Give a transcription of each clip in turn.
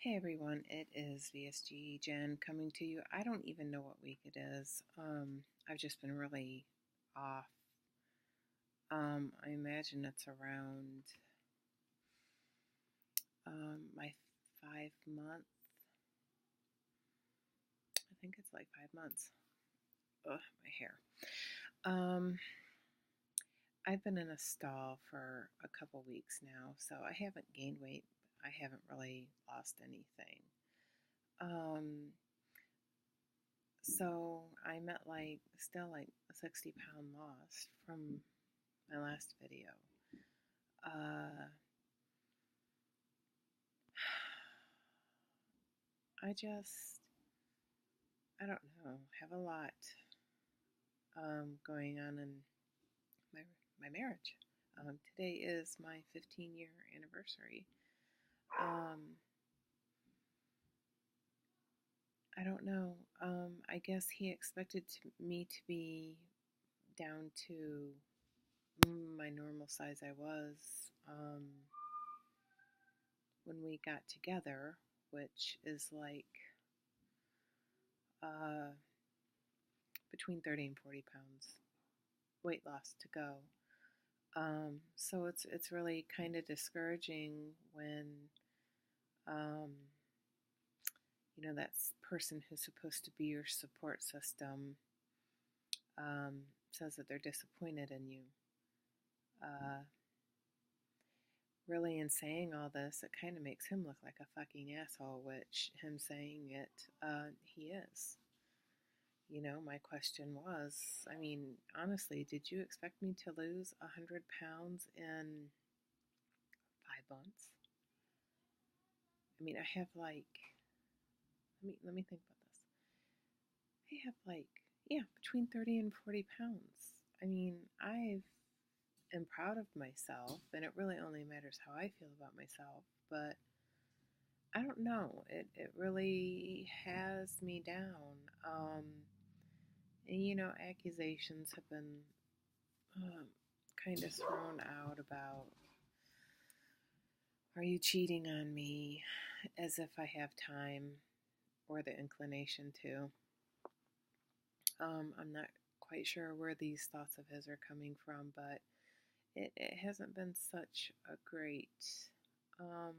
Hey everyone, it is VSG Jen coming to you. I don't even know what week it is. I've just been really off. I imagine it's around my 5 month. I think it's like 5 months. Ugh, my hair. Um, I've been in a stall for a couple weeks now, so I haven't gained weight. I haven't really lost anything. Um, So I'm at still like a 60-pound loss from my last video. Uh, I just, I don't know, have a lot going on in my, my marriage. Today is my 15-year anniversary. Um, I don't know. I guess he expected me to be down to my normal size I was when we got together, which is like uh, between 30 and 40 pounds weight loss to go. So it's really kind of discouraging when um, that person who's supposed to be your support system says that they're disappointed in you. Uh, Really, in saying all this, it kind of makes him look like a fucking asshole, which him saying it, he is. My question was, I mean, honestly, did you expect me to lose 100 pounds in 5 months? I mean, I have let me think about this. I have yeah, between 30 and 40 pounds. I mean, I am proud of myself, and it really only matters how I feel about myself, but I don't know. It really has me down. And accusations have been um, kind of thrown out about, are you cheating on me? As if I have time or the inclination to. I'm not quite sure where these thoughts of his are coming from, but it hasn't been such a great um,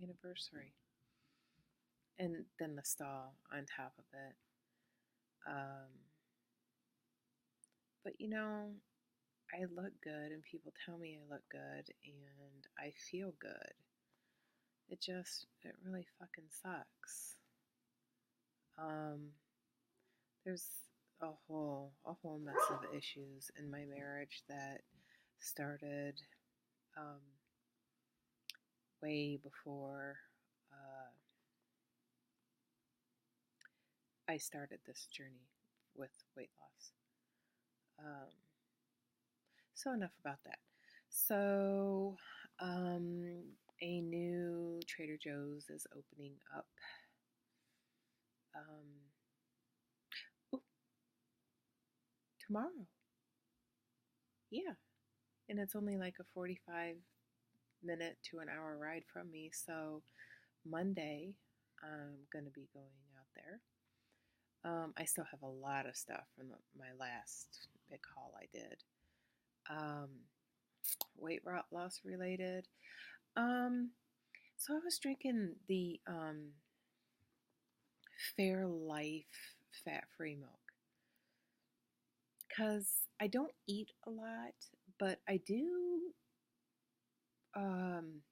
anniversary. And then the stall on top of it. Um, but I look good and people tell me I look good and I feel good. It really fucking sucks. Um, there's a whole mess of issues in my marriage that started um, way before I started this journey with weight loss. Um, so enough about that. So um, a new Trader Joe's is opening up. Ooh, tomorrow. Yeah. And it's only like a 45-minute to an hour ride from me. So Monday, I'm going to be going out there. I still have a lot of stuff from my last big haul I did. Um, Weight loss related. Um, so I was drinking the Fairlife fat-free milk because I don't eat a lot, but I do. Um,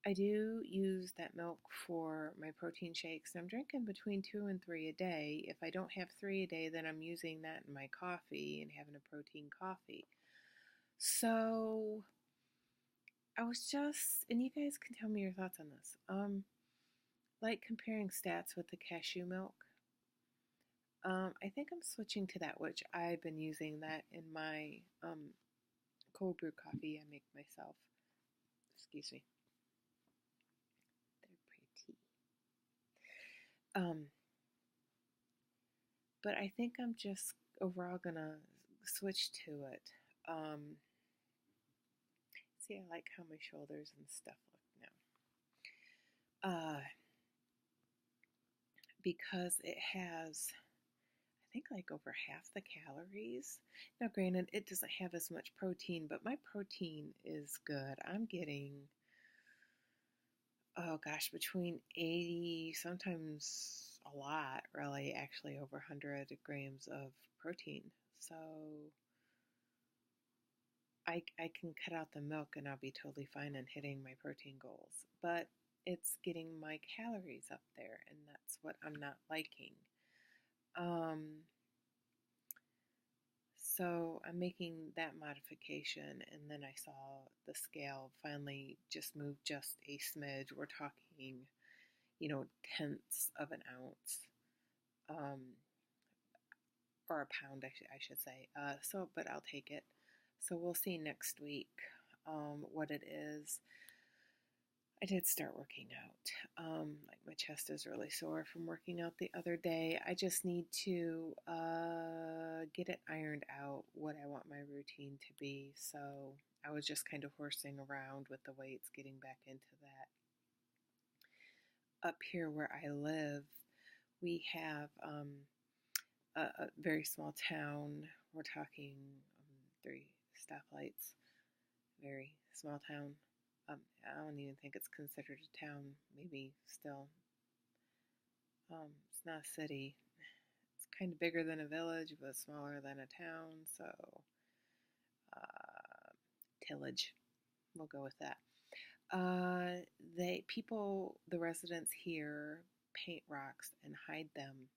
I do use that milk for my protein shakes. I'm drinking between 2 and 3 a day. If I don't have 3 a day, then I'm using that in my coffee and having a protein coffee. So I was just, and you guys can tell me your thoughts on this. Like comparing stats with the cashew milk. I think I'm switching to that, which I've been using that in my cold brew coffee I make myself. Excuse me. They're pretty. Um, but I think I'm just overall gonna switch to it. See, I like how my shoulders and stuff look now. uh, because it has, I think, like over half the calories. Now, granted, it doesn't have as much protein, but my protein is good. I'm getting, oh gosh, between 80, sometimes a lot, really, actually over 100 grams of protein. So I can cut out the milk and I'll be totally fine in hitting my protein goals. But it's getting my calories up there, and that's what I'm not liking. Um, so I'm making that modification, and then I saw the scale finally just move just a smidge. We're talking, tenths of an ounce, um, or a pound, I should say. But I'll take it. So we'll see next week what it is. I did start working out. Like my chest is really sore from working out the other day. I just need to get it ironed out what I want my routine to be. So I was just kind of horsing around with the weights, getting back into that. Up here where I live, we have a very small town. We're talking 3 stoplights. Very small town. I don't even think it's considered a town. Maybe still. It's not a city. It's kind of bigger than a village, but smaller than a town. So, tillage. We'll go with that. The residents here paint rocks and hide them,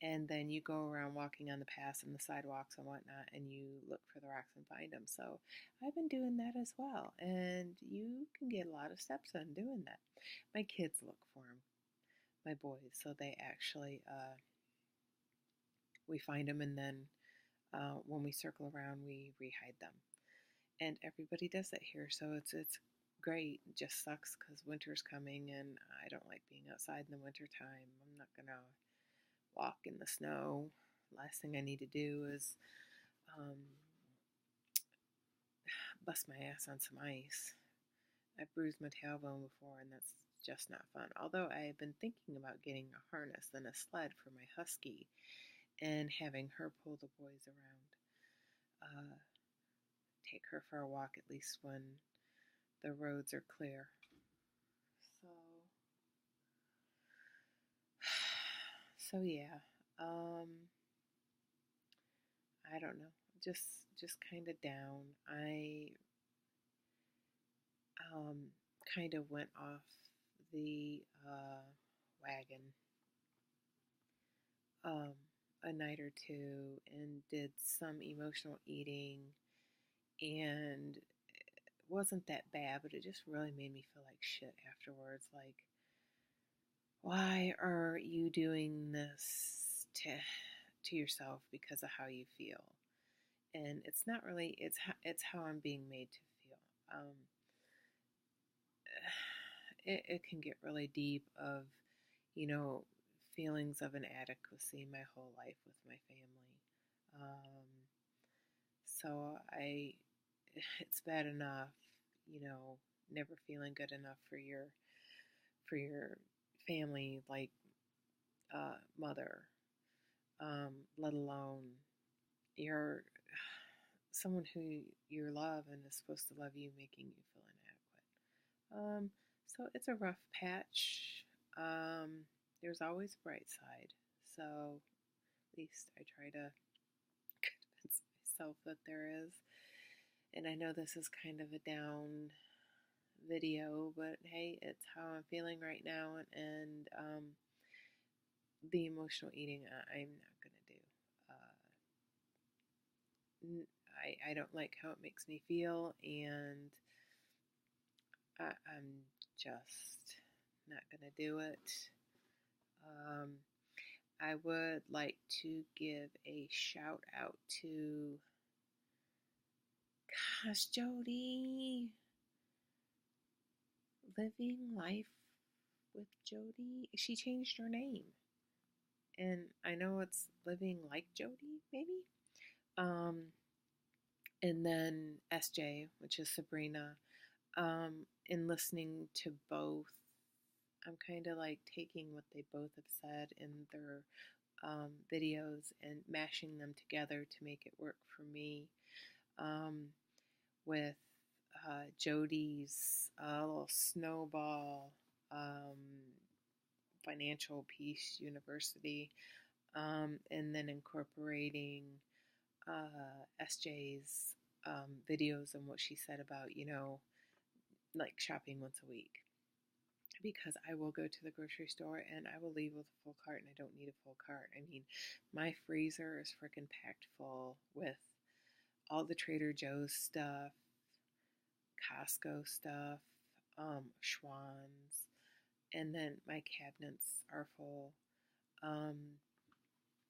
and then you go around walking on the paths and the sidewalks and whatnot, and you look for the rocks and find them. So I've been doing that as well, and you can get a lot of steps on doing that. My kids look for them, my boys, so they actually we find them, and then when we circle around, we rehide them, and everybody does it here. So it's great. It just sucks because winter's coming, and I don't like being outside in the winter time. I'm not gonna walk in the snow. Last thing I need to do is um, bust my ass on some ice. I've bruised my tailbone before, and that's just not fun. Although I have been thinking about getting a harness and a sled for my husky and having her pull the boys around, take her for a walk at least when the roads are clear. So, so yeah, I don't know, just kind of down. I kind of went off the wagon um, a night or two and did some emotional eating, and it wasn't that bad, but it just really made me feel like shit afterwards. Like, why are you doing this to yourself because of how you feel? And it's not really, it's how I'm being made to feel. It can get really deep of, you know, feelings of inadequacy my whole life with my family. So it's bad enough, never feeling good enough for your family, like mother, let alone your someone who you love and is supposed to love you, making you feel inadequate. So it's a rough patch. There's always a bright side. So at least I try to convince myself that there is. And I know this is kind of a down video, but hey, it's how I'm feeling right now. And the emotional eating, I'm not going to do. I don't like how it makes me feel, and I'm just not going to do it. Um, I would like to give a shout out to, gosh, Jody, Living Life with Jody. She changed her name, and I know it's Living Like Jody, maybe. And then SJ, which is Sabrina. In listening to both, I'm kind of like taking what they both have said in their videos and mashing them together to make it work for me. Um, with Jody's little snowball financial peace university, and then incorporating SJ's videos and what she said about, like shopping once a week. Because I will go to the grocery store and I will leave with a full cart and I don't need a full cart. I mean, my freezer is freaking packed full with all the Trader Joe's stuff, Costco stuff, Schwann's, and then my cabinets are full. Um,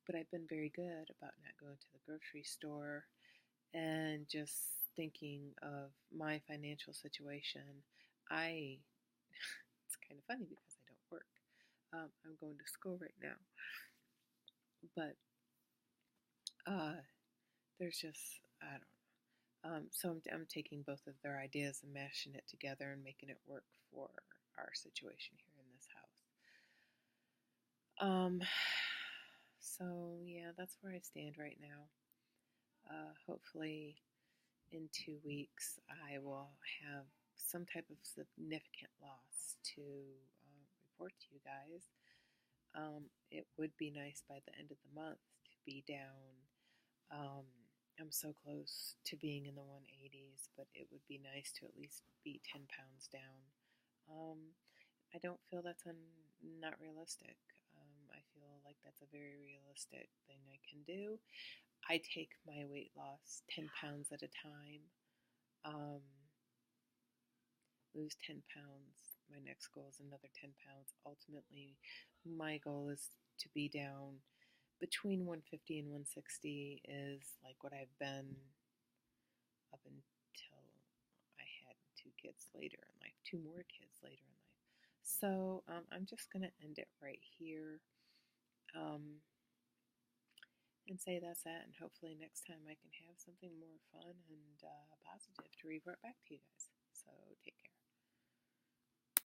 but I've been very good about not going to the grocery store and just thinking of my financial situation. I it's kind of funny because I don't work. I'm going to school right now, but uh, there's just I don't know. So I'm taking both of their ideas and mashing it together and making it work for our situation here in this house. Um, so yeah, that's where I stand right now. Hopefully, in 2 weeks, I will have some type of significant loss to report to you guys. It would be nice by the end of the month to be down. Um, I'm so close to being in the 180s, but it would be nice to at least be 10 pounds down. Um, I don't feel that's not realistic. I feel like that's a very realistic thing I can do. I take my weight loss 10 pounds at a time. Um, lose 10 pounds. My next goal is another 10 pounds. Ultimately, my goal is to be down between 150 and 160 is like what I've been up until I had 2 kids later in life, 2 more kids later in life. So I'm just going to end it right here um, and say that's that. And hopefully next time I can have something more fun and positive to report back to you guys. So take care.